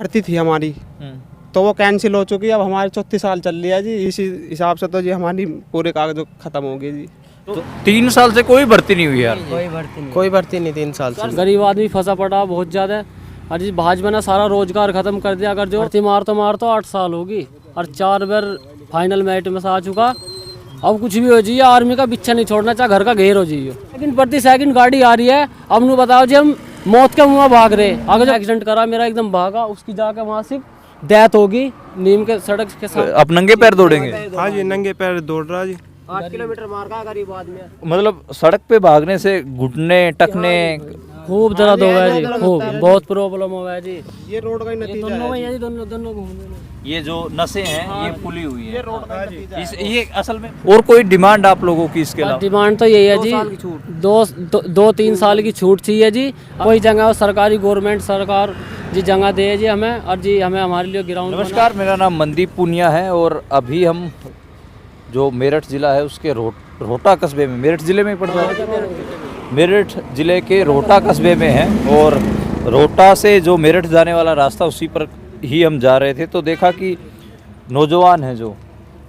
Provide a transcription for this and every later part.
भर्ती थी हमारी, तो वो कैंसिल हो चुकी है। अब हमारे 34 साल चल रही है जी। इसी हिसाब से तो जी हमारी पूरे कागज खत्म हो गए जी। तो 3 साल से कोई भर्ती नहीं हुई यार। कोई भर्ती नहीं 3 साल से। गरीब आदमी फंसा पड़ा बहुत ज़्यादा। और जिस भाजपा ने सारा रोजगार खत्म कर दिया। अगर जो भर्ती मार तो 8 साल होगी और 4 बार फाइनल मेरिट में से आ चुका। अब कुछ भी हो जाइए, आर्मी का पीछा नहीं छोड़ना, चाहे घर का घेर हो जाइए। लेकिन प्रति सेकंड गाड़ी आ रही है। अब नु बताओ जी, हम मौत के मुँह भाग रहे। अगर जो एक्सीडेंट करा मेरा एकदम भागा, उसकी जाके वहाँ से डेथ होगी नीम के सड़क के साथ। अब नंगे पैर दौड़ेंगे? हाँ जी, नंगे पैर दौड़ रहा जी। 8 किलोमीटर मार का गरीब आदमी। मतलब सड़क पे भागने से घुटने टकने खूब दर्द हो गया जी, खूब बहुत प्रॉब्लम हो गया जी। ये रोड का ही नतीजा दोनों है में जी, दोनों घूमने। ये जो नसें हैं ये फूली हुई है। ये असल में और कोई डिमांड आप लोगों की इसके अलावा? डिमांड तो यही है जी, 2-3 साल की छूट चाहिए जी। कोई जगह सरकारी गवर्नमेंट सरकार जी जगह दे जी हमें, और जी हमें हमारे लिए ग्राउंड। नमस्कार, मेरा नाम मनदीप पुनिया है और अभी हम जो मेरठ ज़िला है उसके रोहटा कस्बे में, मेरठ ज़िले में ही पड़ता है, मेरठ ज़िले के रोहटा कस्बे में हैं। और रोहटा से जो मेरठ जाने वाला रास्ता उसी पर ही हम जा रहे थे, तो देखा कि नौजवान हैं जो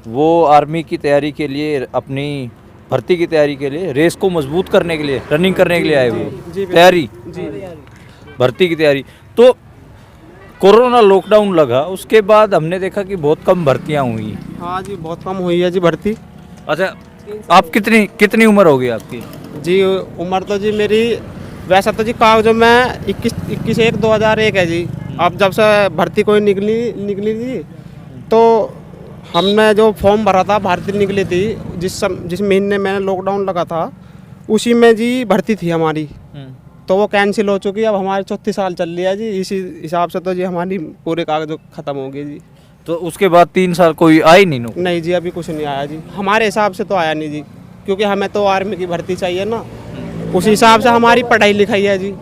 वो आर्मी की तैयारी के लिए, अपनी भर्ती की तैयारी के लिए, रेस को मजबूत करने के लिए, रनिंग करने के लिए आए हुए, तैयारी भर्ती की तैयारी। तो कोरोना लॉकडाउन लगा, उसके बाद हमने देखा कि बहुत कम भर्तियां हुई। हाँ जी, बहुत कम हुई है जी भर्ती। अच्छा, आप कितनी उम्र हो गई आपकी? जी उम्र तो जी मेरी वैसा तो जी कागजों में 21/1/2001 है जी। अब जब से भर्ती कोई निकली थी, तो हमने जो फॉर्म भरा था, भर्ती निकली थी जिस महीने में लॉकडाउन लगा था, उसी में जी भर्ती थी हमारी, तो वो कैंसिल हो चुकी है। अब हमारे 34 साल चल रही है जी। इसी हिसाब से तो जी हमारी पूरे कागज खत्म हो गए जी। तो उसके बाद 3 साल कोई आई नहीं? नहीं जी, अभी कुछ नहीं आया जी, हमारे हिसाब से तो आया नहीं जी, क्योंकि हमें तो आर्मी की भर्ती चाहिए ना। उस हिसाब से हमारी पढ़ाई लिखाई है जी,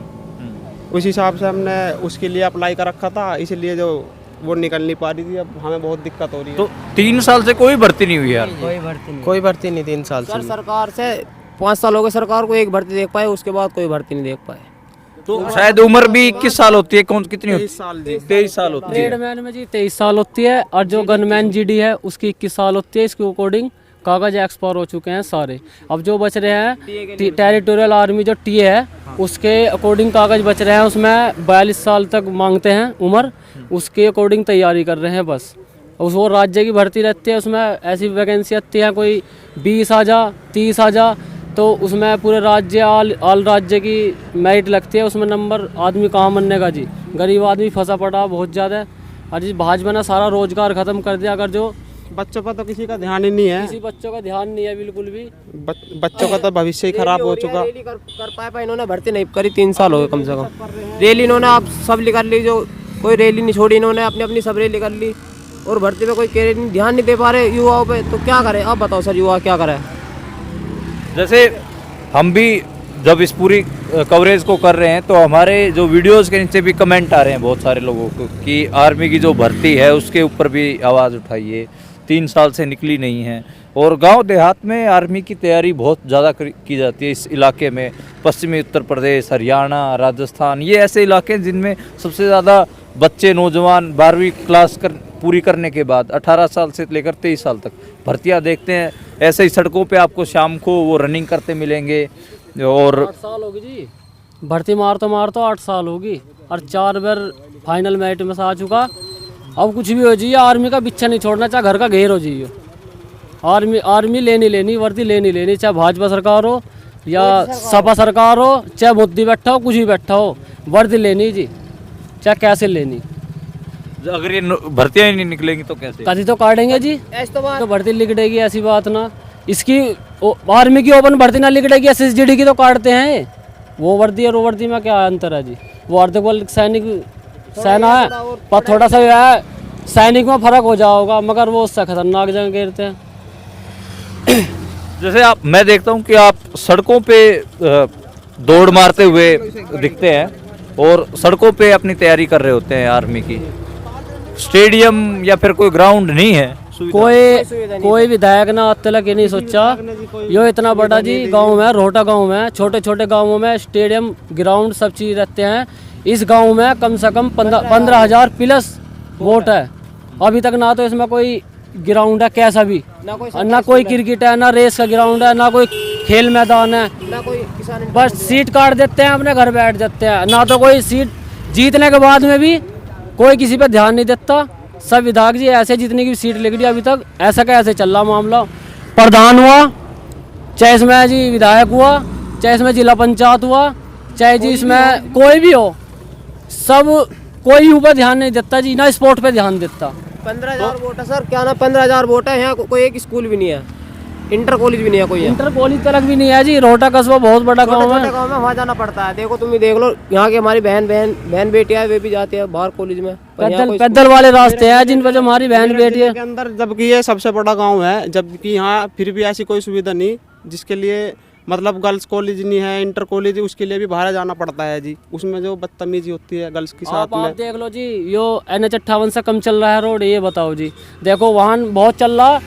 उस हिसाब से हमने उसके लिए अप्लाई कर रखा था, इसलिए जो वो निकल नहीं पा रही थी। अब हमें बहुत दिक्कत हो रही है। तो 3 साल से कोई भर्ती नहीं हुई यार। कोई भर्ती नहीं 3 साल से। सरकार से 5 साल हो गए सरकार को, एक भर्ती देख पाए, उसके बाद कोई भर्ती नहीं देख पाए। तो शायद उम्र भी 21 साल होती है, कितनी होती है? 23 साल जी। 23 साल होती है। ट्रेडमैन में जी 23 साल होती है, और जो गनमैन जीडी है उसकी 21 साल होती है। इसके अकॉर्डिंग कागज एक्सपायर हो चुके हैं सारे। अब जो बच रहे हैं टेरिटोरियल आर्मी जो टी है, उसके अकॉर्डिंग कागज बच रहे हैं। उसमें 42 साल तक मांगते हैं उम्र, उसके अकॉर्डिंग तैयारी कर रहे हैं बस। उस वो राज्य की भर्ती रहती है, उसमें ऐसी वैकेंसी आती है कोई 20 आ जा 30 आ जा, तो उसमें पूरे राज्य ऑल राज्य की मेरिट लगती है। उसमें नंबर आदमी कहाँ बनने का जी, गरीब आदमी फंसा पड़ा बहुत ज़्यादा। और जिस भाजपा ने सारा रोजगार खत्म कर दिया। अगर जो बच्चों पर तो किसी का ध्यान ही नहीं है, किसी बच्चों का ध्यान नहीं है बिल्कुल भी। बच्चों का तो भविष्य ही खराब हो चुका। रैली कर पाए इन्होंने भर्ती नहीं करी, 3 साल हो गए कम से कम। रैली इन्होंने आप सब कर ली, जो कोई रैली नहीं छोड़ी इन्होंने, अपनी सब रैली कर ली, और भर्ती पे कोई ध्यान नहीं दे पा रहे युवाओं पे। तो क्या करें आप बताओ सर, युवा क्या करें? जैसे हम भी जब इस पूरी कवरेज को कर रहे हैं, तो हमारे जो वीडियोस के नीचे भी कमेंट आ रहे हैं बहुत सारे लोगों को कि आर्मी की जो भर्ती है उसके ऊपर भी आवाज़ उठाइए, 3 साल से निकली नहीं है। और गांव देहात में आर्मी की तैयारी बहुत ज़्यादा की जाती है इस इलाके में। पश्चिमी उत्तर प्रदेश, हरियाणा, राजस्थान, ये ऐसे इलाके हैं जिनमें सबसे ज़्यादा बच्चे, नौजवान 12वीं क्लास पूरी करने के बाद 18 साल से लेकर 23 साल तक भर्तियां देखते हैं। ऐसे ही सड़कों पे आपको शाम को वो रनिंग करते मिलेंगे। और 8 साल होगी जी भर्ती मार तो 8 साल होगी, और 4 बार फाइनल मेरिट में से आ चुका। अब कुछ भी हो जाइए, आर्मी का पीछा नहीं छोड़ना, चाहे घर का घेर हो जाइए। आर्मी लेनी वर्दी लेनी, चाहे भाजपा सरकार हो या सपा सरकार हो, चाहे मोदी बैठा हो, कुछ भी बैठा हो, वर्दी लेनी जी, चाहे कैसे लेनी। अगर ये भर्तियां ही नहीं निकलेंगी तो कैसे? कभी तो काटेंगे जी, तो भर्ती लिखड़ेगी, ऐसी बात ना। इसकी आर्मी की ओपन भर्ती ना लिखड़ेगी, SSGD की तो काटते हैं। वो वर्दी और वो वर्दी में क्या अंतर है जी? वो अर्धकुशल सेना है, पर थोड़ा सा है सैनिक में फर्क हो जाओगा, मगर वो उससे खतरनाक जगह घेरते हैं। जैसे मैं देखता हूँ कि आप सड़कों पे दौड़ मारते हुए दिखते हैं, और सड़कों पे अपनी तैयारी कर रहे होते हैं आर्मी की। स्टेडियम या फिर कोई ग्राउंड नहीं है, कोई विधायक ने आज तक ये नहीं सोचा। यो इतना बड़ा जी गांव में, रोहटा गांव में, छोटे छोटे गांवों में स्टेडियम, ग्राउंड सब चीज़ रहते हैं। इस गांव में कम से कम 15,000 प्लस वोट है। अभी तक ना तो इसमें कोई ग्राउंड है कैसा भी, ना कोई क्रिकेट है, ना रेस का ग्राउंड है, ना कोई खेल मैदान है, ना कोई किसान। बस सीट काट देते हैं, अपने घर बैठ जाते हैं। ना तो कोई सीट जीतने के बाद में भी कोई किसी पे ध्यान नहीं देता। सब विधायक जी ऐसे जितनी की सीट लेकर अभी तक ऐसा का ऐसे चल रहा मामला। प्रधान हुआ, चाहे इसमें जी विधायक हुआ, चाहे इसमें जिला पंचायत हुआ, चाहे जी इसमें कोई भी हो, सब कोई ऊपर ध्यान नहीं देता जी, ना स्पोर्ट पे ध्यान देता। 15,000 वोट है सर, क्या ना 15,000 वोट है। यहाँ कोई एक स्कूल भी नहीं है, इंटर कॉलेज भी नहीं है कोई। इंटर कॉलेज तक भी नहीं है जी। रोहटा कस्बा बहुत बड़ा गाँव है, गाँव में वहाँ जाना पड़ता है। देखो तुम ही देख लो, यहाँ की हमारी बहन बेटियां है, वे भी जाती है बाहर कॉलेज में। पैदल वाले रास्ते हैं जिन पर जो हमारी बहन बेटी है के अंदर, जबकि ये सबसे बड़ा गांव है, जबकि यहाँ फिर भी ऐसी कोई सुविधा नहीं जिसके लिए मतलब गर्ल्स कॉलेज नहीं है, इंटर कॉलेज, उसके लिए भी बाहर जाना पड़ता है जी। उसमें जो बदतमीजी होती है गर्ल्स के साथ में। आप देख लो जी, यो NH58 से कम चल रहा है रोड, ये बताओ जी। देखो वाहन बहुत चल रहा,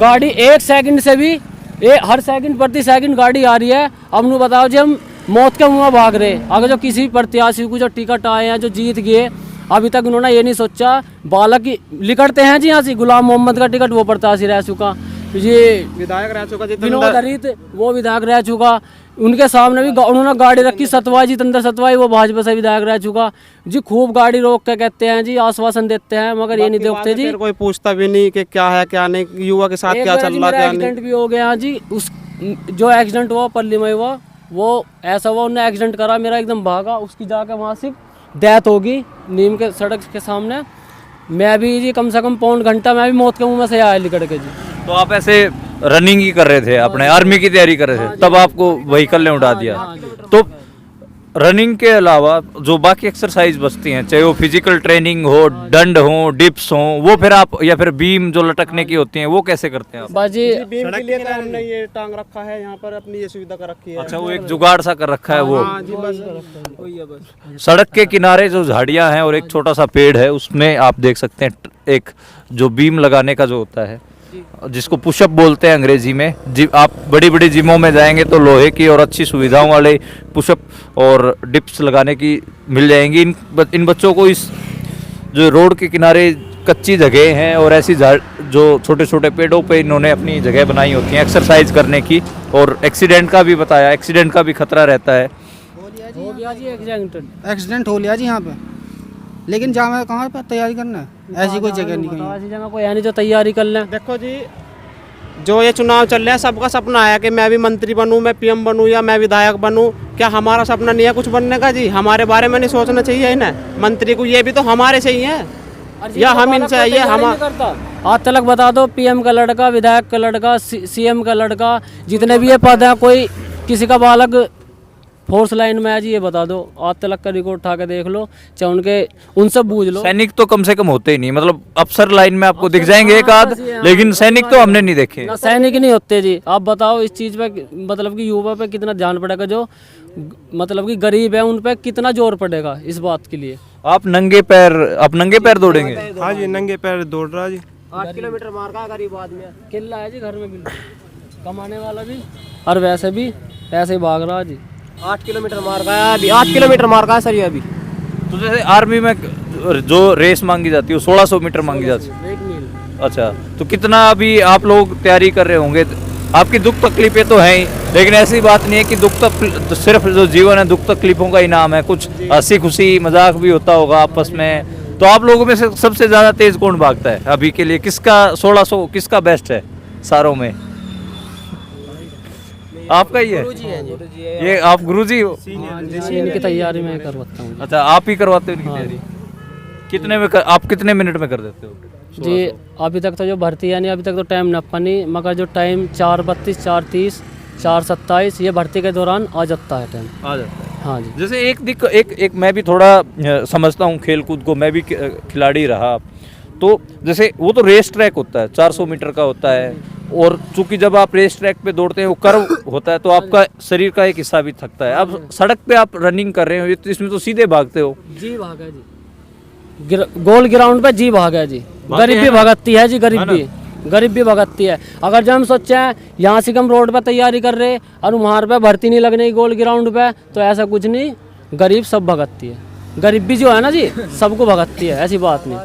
गाड़ी 1 सेकंड से भी हर सेकंड प्रति सेकंड गाड़ी आ रही है। अब नु बताओ जी, हम मौत के मुँह भाग रहे। अगर जो किसी प्रत्याशी को जो टिकट आए हैं, जो जीत गए, अभी तक उन्होंने ये नहीं सोचा बालक लिखते हैं जी यहाँ से गुलाम मोहम्मद का टिकट वो प्रत्याशी रह चुका, ये विधायक रह चुका विनोद हरित वो विधायक रह चुका। उनके सामने भी उन्होंने गाड़ी रखी सतवाई, जितेंद्र सतवाई, वो भाजपा से विधायक रह चुका जी। खूब गाड़ी रोक के कहते हैं जी, आश्वासन देते हैं, मगर ये नहीं देखते जी। कोई पूछता भी नहीं कि क्या है क्या नहीं, युवा के साथ क्या चल रहा है। एक्सीडेंट भी हो गया जी, उस जो एक्सीडेंट हुआ पल्ली में हुआ, वो ऐसा हुआ उन्होंने एक्सीडेंट करा, मेरा एकदम भागा, उसकी जाकर वहाँ से डेथ होगी नीम के सड़क के सामने। मैं भी जी कम से कम पौन घंटा मैं भी मौत के मुँह में से आया लिकड़ के जी। तो आप ऐसे रनिंग ही कर रहे थे, अपने आर्मी की तैयारी कर रहे थे, तब आपको व्हीकल ने उठा दिया। तो रनिंग के अलावा जो बाकी एक्सरसाइज बचती हैं, चाहे वो फिजिकल ट्रेनिंग हो, डंड हो, डिप्स हो, वो फिर आप, या फिर बीम जो लटकने की होती हैं, वो कैसे करते हैं आप? बस जी बीम के लिए तो हमने ये टांग रखा है यहाँ पर, अपनी ये सुविधा कर रखी है। अच्छा, वो एक जुगाड़ सा कर रखा है वो। हाँ जी, बस सड़क के किनारे जो झाड़ियां हैं और एक छोटा सा पेड़ है, उसमें आप देख सकते हैं एक जो बीम लगाने का जो होता है, जिसको पुशअप बोलते हैं अंग्रेजी में। आप बड़ी बड़ी जिमों में जाएंगे तो लोहे की और अच्छी सुविधाओं वाले पुशअप और डिप्स लगाने की मिल जाएंगी। इन बच्चों को इस जो रोड के किनारे कच्ची जगह हैं और ऐसी जो छोटे छोटे पेड़ों पे इन्होंने अपनी जगह बनाई होती हैं एक्सरसाइज करने की। और एक्सीडेंट का भी बताया, एक्सीडेंट का भी खतरा रहता है। हो गया जी एक्सीडेंट हो लिया जी यहाँ पे, लेकिन जहाँ कहाँ पर तैयारी करना है, ऐसी कोई जगह नहीं कहीं। ऐसी जगह कोई है नहीं जो तैयारी कर लें। देखो जी, जो ये चुनाव चल रहा है, सबका सपना है कि मैं भी मंत्री बनूं, मैं PM बनूं या मैं विधायक बनूं। क्या हमारा सपना नहीं है कुछ बनने का जी? हमारे बारे में नहीं सोचना चाहिए ना मंत्री को? ये भी तो हमारे से ही है या हम इनसे है? ये हम आज तक बता दो, PM का लड़का, विधायक का लड़का, CM का लड़का, जितने भी ये पद हैं, कोई किसी का बालक फोर्स लाइन में है जी, ये बता दो। आज तक का रिकॉर्ड उठा के देख लो, चाहे उनसे पूछ लो। सैनिक तो कम से कम होते ही नहीं, मतलब अफसर लाइन में आपको दिख जाएंगे एक आध, लेकिन सैनिक तो हमने नहीं देखे। ना सैनिक नहीं होते जी। आप बताओ इस चीज़ पे, मतलब कि युवा पे कितना ध्यान पड़ेगा, जो मतलब कि गरीब है उन पे कितना जोर पड़ेगा इस बात के लिए। आप नंगे पैर दौड़ेंगे? हाँ जी, नंगे पैर दौड़ रहा जी। 8 किलोमीटर मार का गरीब आदमी है, किला है जी घर में, बिल्कुल कमाने वाला भी और वैसे भी ऐसे ही भाग रहा जी। 8 किलोमीटर मार का है अभी, 8 किलोमीटर मार का है सर ये अभी। तो जैसे आर्मी में जो रेस मांगी जाती है, 1600 मीटर मांगी जाती है। अच्छा, तो कितना अभी आप लोग तैयारी कर रहे होंगे? आपकी दुख तकलीफें तो हैं ही, लेकिन ऐसी बात नहीं है कि सिर्फ जो जीवन है दुख तकलीफों का ही नाम है। कुछ हंसी खुशी मजाक भी होता होगा आपस में। तो आप लोगों में से सबसे ज्यादा तेज कौन भागता है अभी के लिए? किसका 1600 किसका बेस्ट है सारों में? आपका ही है? ये आप गुरुजी हो? इनकी तैयारी मैं करवाता हूँ। अच्छा, आप ही करवाते हो इनकी तैयारी? कितने में आप कितने मिनट में कर देते हो जी? अभी तक तो जो भर्ती है नहीं, अभी तक तो टाइम नपा नहीं, मगर जो टाइम 4:32, 4:30, 4:27 ये भर्ती के दौरान आ जाता है टाइम, आ जाता है। हाँ जी। जैसे एक मैं भी थोड़ा समझता हूँ खेल कूद को, मैं भी खिलाड़ी रहा। तो जैसे वो तो रेस ट्रैक होता है, 400 मीटर का होता है, और चूंकि जब आप रेस ट्रैक पे दौड़ते हैं वो कर्व होता है, तो आपका शरीर का एक हिस्सा भी थकता है। अब सड़क पे आप रनिंग कर रहे हो, तो इसमें तो सीधे भागते हो। जी भागा जी, गोल ग्राउंड पे जी भागा जी। गरीब भी भगतती है जी, गरीब भी भगतती है। अगर जो हम सोचे हैं यहाँ से हम रोड पे तैयारी कर रहे और वहाँ पे भर्ती नहीं लगने की गोल ग्राउंड पे, तो ऐसा कुछ नहीं, गरीब सब भगतती है। गरीबी जो है ना जी सबको भगाती है, ऐसी बात नहीं।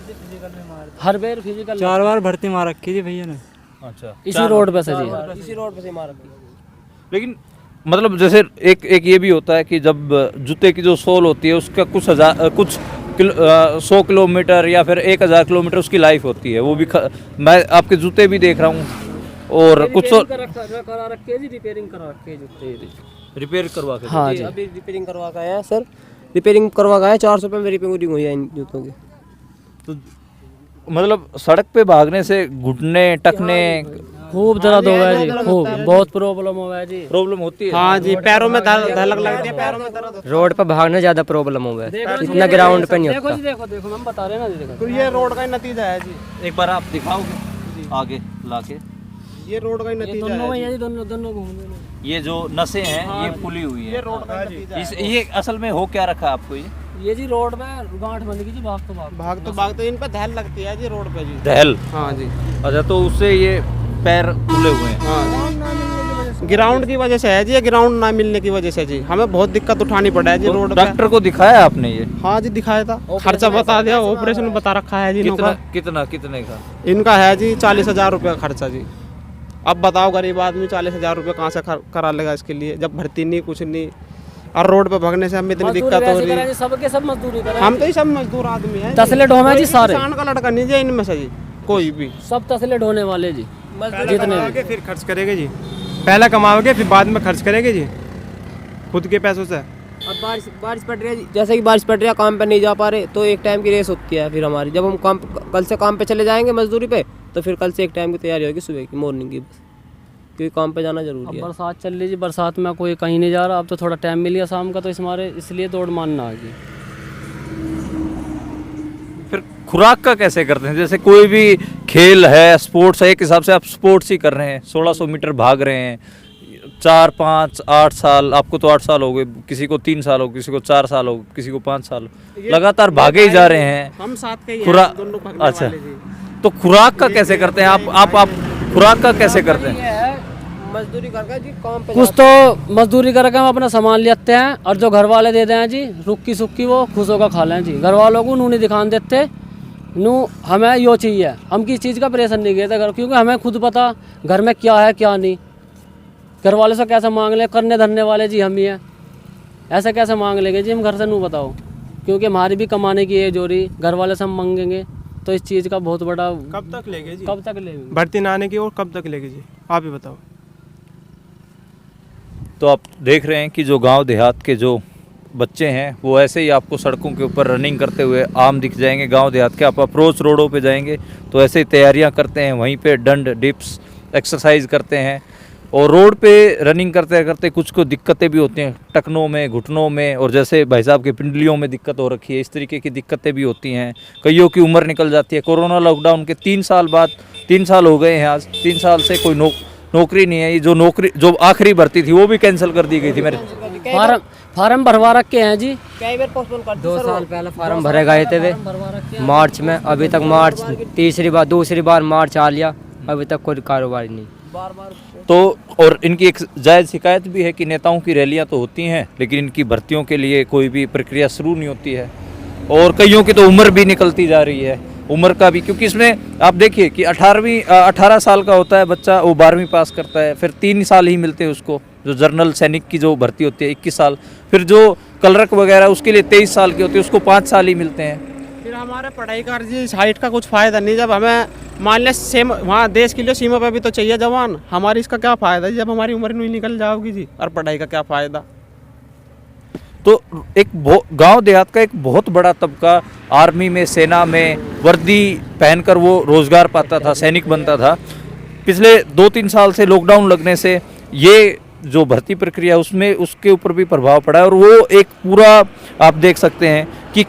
हर बार फिजिकल 4 बार भर्ती मार रखी थी भैया ने। अच्छा, इसी रोड पे से जी। इसी रोड पे से मार रखी। लेकिन मतलब जैसे एक ये भी होता है कि जब जूते की जो सोल होती है उसका कुछ 100 किलोमीटर या फिर 1000 किलोमीटर उसकी लाइफ होती है, वो भी मैं आपके जूते भी देख रहा हूँ और कुछ करा रखे हैं जी, रिपेयरिंग करा रखे हैं जूते, रिपेयर करवा के। हाँ जी। अभी रिपेयरिंग करवा के आए हैं सर, रिपेयरिंग करवा के आए 400 रुपये में रिपेयरिंग हुई है इन जूतों की। तो मतलब सड़क पे भागने से घुटने टकने खूब दर्द हो गया जी, खूब बहुत प्रॉब्लम हो गया जी। प्रॉब्लम होती है। हाँ जी, पैरों में धड़क लगती है, पैरों में दर्द। रोड पर भागना ज्यादा प्रॉब्लम हो गया, इतना ग्राउंड पे नहीं देखो होता। जी, देखो देखो हम बता रहे हैं ना जी, देखो तो ये रोड का ही नतीजा है जी, एक बार आप दिखाओगे आगे लाके। ये रोड का ही ये नतीजा दोनों है भैया जी, दोनों घूम रहे हैं। ये जो नसें हैं ये फूली हुई ये है। रोड का ही नतीजा है। ये असल में हो क्या रखा आपको ये जी रोड में गांठ बन गई जी, भाग तो इन पे धैल लगती है जी रोड पे जी। दहल। हाँ जी, अच्छा, तो उससे ये पैर फूले हुए हैं। हाँ, ग्राउंड की वजह से है जी, ये ग्राउंड ना मिलने की वजह से जी हमें बहुत दिक्कत उठानी पड़ा है जी रोड पे। डॉक्टर को दिखाया आपने ये? हाँ जी, दिखाया था, खर्चा बता दिया, ऑपरेशन बता रखा है जी इनका। कितने का? इनका है जी 40,000 रुपये खर्चा जी। अब बताओ गरीब आदमी 40,000 रुपये कहाँ से करा लेगा इसके लिए, जब भर्ती नहीं कुछ नहीं, और रोड पे भागने से हमें इतनी दिक्कत हो रही है। सबके सब मजदूरी कर रहे हैं। हम तो ही सब मजदूर आदमी हैं, तसले ढोमे जी सारे, किसान का लड़का नहीं जी इनमें से जी कोई भी। सब तसले ढोने वाले जी, जितने भी। फिर खर्च करेंगे जी, पहले कमाओगे फिर बाद में खर्च करेंगे जी खुद के पैसों से। अब बारिश पड़ रही है जी, जैसे कि बारिश पड़ रही है, काम पे नहीं जा पा रहे, तो एक टाइम की रेस होती है फिर हमारी। जब हम कल से काम पे चले जाएंगे मजदूरी पे, तो फिर कल से एक टाइम की तैयारी होगी सुबह की, मॉर्निंग की, बस क्योंकि काम पे जाना जरूरी अब है। बरसात चल रही जी, बरसात में कोई कहीं नहीं जा रहा, अब तो थोड़ा टाइम मिल गया शाम का, तो इसलिए दौड़ मारना आ गई। फिर खुराक का कैसे करते हैं? जैसे कोई भी खेल है, स्पोर्ट्स है, एक हिसाब से आप स्पोर्ट्स ही कर रहे हैं, 1600 मीटर भाग रहे हैं, 4, 5, 8 साल, आपको तो 8 साल हो गए, किसी को 3 साल हो, किसी को 4 साल हो, किसी को 5 साल हो, लगातार भागे ही जा रहे हैं। हम साथ के ही खुराक, हैं, दोनों भागने अच्छा, वाले जी। तो खुराक का कैसे करते हैं आप खुराक का कैसे करते हैं? मजदूरी करके जी काम पे कुछ तो मजदूरी करके हम अपना सामान लेते हैं, और जो घर वाले देते हैं जी रुक्की सुक्की, वो खुश होकर खा लें जी। घर वालों को नू नहीं दिखाने देते, नू हमें यो चाहिए, हम किस चीज़ का प्रेशर नहीं किया था, क्योंकि हमें खुद पता घर में क्या है क्या नहीं। घर वाले से कैसे मांग लें, करने धरने वाले जी हम ही हैं, ऐसे कैसे मांग लेंगे जी हम घर से? नू बताओ, क्योंकि हमारी भी कमाने की एज हो रही, घर वाले से हम मांगेंगे तो इस चीज़ का बहुत बड़ा कब तक लेंगे जी? कब तक लेंगे? भर्ती ना आने की और कब तक लेंगे जी, आप ही बताओ। तो आप देख रहे हैं कि जो गांव देहात के जो बच्चे हैं वो ऐसे ही आपको सड़कों के ऊपर रनिंग करते हुए आम दिख जाएंगे। गांव देहात के आप अप्रोच रोडों पे जाएंगे तो ऐसे ही तैयारियां करते हैं, वहीं पे डंड डिप्स एक्सरसाइज करते हैं, और रोड पे रनिंग करते करते कुछ को दिक्कतें भी होती हैं, टखनों में, घुटनों में, और जैसे भाई साहब के पिंडलियों में दिक्कत हो रखी है, इस तरीके की दिक्कतें भी होती हैं। कईयों की उम्र निकल जाती है। कोरोना लॉकडाउन के 3 साल बाद, 3 साल हो गए हैं आज, 3 साल से कोई नौकरी नहीं है। ये जो आखिरी भर्ती थी वो भी कैंसिल कर दी गई थी। मेरे फार्म भरवा रखे हैं जी, कई बार पोस्टपोन कर 2 साल पहले फार्म भरे गए थे वे मार्च में, अभी तक मार्च दूसरी बार मार्च आ लिया, अभी तक कोई कारोबार नहीं। तो और इनकी एक जायज़ शिकायत भी है कि नेताओं की रैलियां तो होती हैं लेकिन इनकी भर्तियों के लिए कोई भी प्रक्रिया शुरू नहीं होती है, और कईयों की तो उम्र भी निकलती जा रही है, उम्र का भी, क्योंकि इसमें आप देखिए कि 18 साल का होता है बच्चा, वो 12वीं पास करता है, फिर 3 साल ही मिलते हैं उसको। जो जनरल सैनिक की जो भर्ती होती है 21 साल, फिर जो कलरक वगैरह उसके लिए 23 साल की होती है, उसको 5 साल ही मिलते हैं। फिर हमारे पढ़ाई का जी साइड का कुछ फ़ायदा नहीं, जब हमें मान लिया सेम वहाँ देश के लिए सीमा पे भी तो चाहिए जवान, हमारी इसका क्या फ़ायदा जब हमारी उम्र नहीं निकल जाओगी जी, और पढ़ाई का क्या फ़ायदा। तो एक गांव देहात का एक बहुत बड़ा तबका आर्मी में, सेना में वर्दी पहनकर वो रोज़गार पाता था, सैनिक बनता था। पिछले 2-3 साल से लॉकडाउन लगने से ये जो भर्ती प्रक्रिया उसमें उसके ऊपर भी प्रभाव पड़ा है, और वो एक पूरा आप देख सकते हैं कि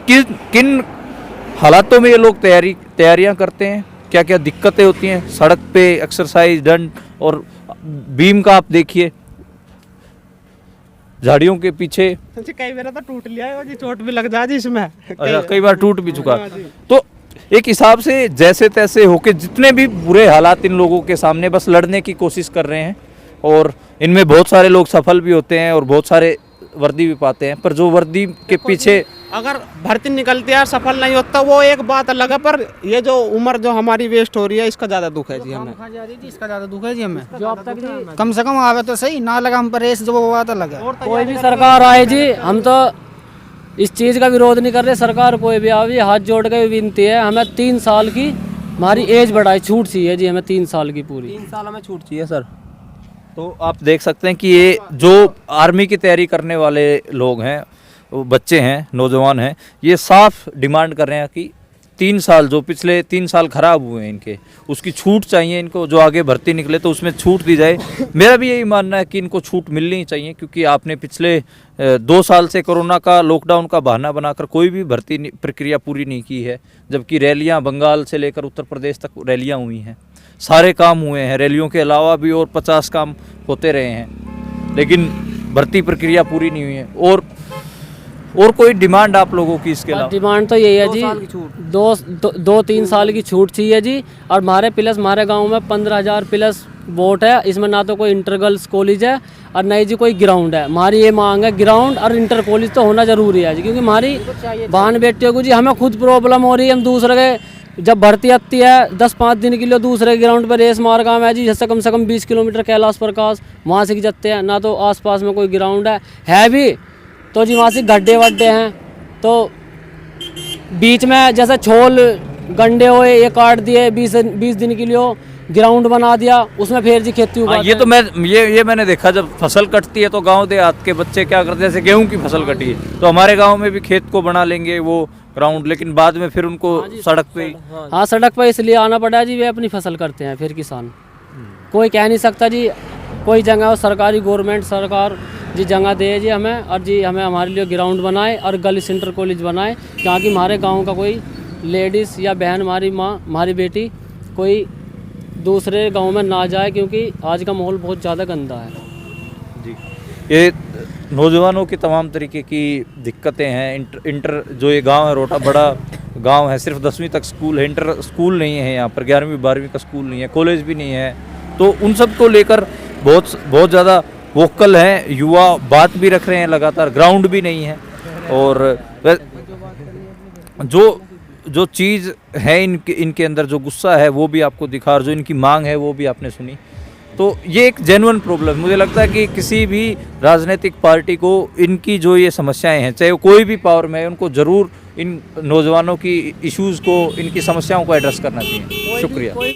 किन हालातों में ये लोग तैयारियां करते हैं, क्या क्या दिक्कतें होती हैं सड़क पे, एक्सरसाइज, डंड और बीम का आप देखिए झाड़ियों के पीछे। कई बार तो टूट लिया है जी, चोट भी लग जा जी इसमें। अच्छा, कई बार टूट भी चुका। तो एक हिसाब से जैसे तैसे होके जितने भी बुरे हालात इन लोगों के सामने, बस लड़ने की कोशिश कर रहे हैं, और इनमें बहुत सारे लोग सफल भी होते हैं और बहुत सारे वर्दी भी पाते हैं, पर जो वर्दी के पीछे अगर भर्ती निकलती है और सफल नहीं होता वो एक बात अलग है, पर ये जो उम्र जो हमारी वेस्ट हो रही है इसका ज़्यादा दुख है जी हमें। इसका ज़्यादा दुख है जी हमें। जो अब तक जी कम से कम आवे तो सही, ना लगा हम पर रेस जो वो बात अलग है। कोई भी सरकार आए जी, हम तो इस चीज़ का विरोध नहीं कर रहे, सरकार कोई भी आवे हाथ जोड़ के विनती है, हमें 3 साल की हमारी एज बढ़ाई छूट चाहिए जी, हमें 3 साल की पूरी। 3 साल हमें छूट चाहिए सर। तो आप देख सकते हैं कि ये जो आर्मी की तैयारी करने वाले लोग हैं, वो बच्चे हैं, नौजवान हैं, ये साफ डिमांड कर रहे हैं कि 3 साल जो पिछले 3 साल खराब हुए हैं इनके, उसकी छूट चाहिए इनको। जो आगे भर्ती निकले तो उसमें छूट दी जाए। मेरा भी यही मानना है कि इनको छूट मिलनी चाहिए, क्योंकि आपने पिछले 2 साल से कोरोना का लॉकडाउन का बहाना बनाकर कोई भी भर्ती प्रक्रिया पूरी नहीं की है, जबकि रैलियां बंगाल से लेकर उत्तर प्रदेश तक रैलियां हुई हैं, सारे काम हुए हैं, रैलियों के अलावा भी और 50 काम होते रहे हैं, लेकिन भर्ती प्रक्रिया पूरी नहीं हुई है। और कोई डिमांड आप लोगों की इसके अलावा? डिमांड तो यही है जी, 2-3 साल की छूट चाहिए जी। और हमारे गांव में 15,000 प्लस वोट है, इसमें ना तो कोई इंटर गर्ल्स कॉलेज है और ना ही जी कोई ग्राउंड है। हमारी ये मांग है ग्राउंड और इंटर कॉलेज तो होना जरूरी है जी, क्योंकि हमारी बहन बेटियों को जी हमें खुद प्रॉब्लम हो रही है। हम दूसरे के जब भर्ती आती है 10-5 दिन के लिए दूसरे ग्राउंड पर रेस मार काम है जी, जैसे कम से कम 20 किलोमीटर कैलाश प्रकाश वहाँ से जाते हैं, ना तो आसपास में कोई ग्राउंड है भी तो जी वहाँ से गड्ढे वड्ढे हैं, तो बीच में जैसे छोल गंडे हुए ये काट दिए, 20 दिन के लिए ग्राउंड बना दिया, उसमें फिर जी खेती उगाते ये तो मैंने देखा, जब फसल कटती है तो गांव देहात के बच्चे क्या करते हैं, जैसे गेहूं की फसल कटी है तो हमारे गांव में भी खेत को बना लेंगे वो ग्राउंड, लेकिन बाद में फिर उनको सड़क पे हाँ सड़क पर इसलिए आना पड़ा जी, वे अपनी फसल करते हैं। फिर किसान कोई कह नहीं सकता जी, कोई जगह सरकारी गवर्नमेंट सरकार जी जगह दे जी हमें, और जी हमें हमारे लिए ग्राउंड बनाए और गर्ल्स इंटर कॉलेज बनाए, ताकि हमारे गांव का कोई लेडीज़ या बहन, हमारी माँ, हमारी बेटी कोई दूसरे गांव में ना जाए, क्योंकि आज का माहौल बहुत ज़्यादा गंदा है जी। ये नौजवानों की तमाम तरीके की दिक्कतें हैं। इंटर जो ये गांव है, रोटा बड़ा गांव है, सिर्फ 10वीं तक स्कूल है, इंटर स्कूल नहीं है यहाँ पर, 11वीं 12वीं का स्कूल नहीं है, कॉलेज भी नहीं है। तो उन सब को लेकर बहुत ज़्यादा वोकल हैं युवा, बात भी रख रहे हैं लगातार, ग्राउंड भी नहीं है। और जो चीज़ है इनके अंदर, जो गुस्सा है वो भी आपको दिखा, और जो इनकी मांग है वो भी आपने सुनी। तो ये एक जेन्युइन प्रॉब्लम, मुझे लगता है कि किसी भी राजनीतिक पार्टी को इनकी जो ये समस्याएं हैं, चाहे वो कोई भी पावर में है, उनको ज़रूर इन नौजवानों की इश्यूज़ को, इनकी समस्याओं को एड्रेस करना चाहिए। शुक्रिया।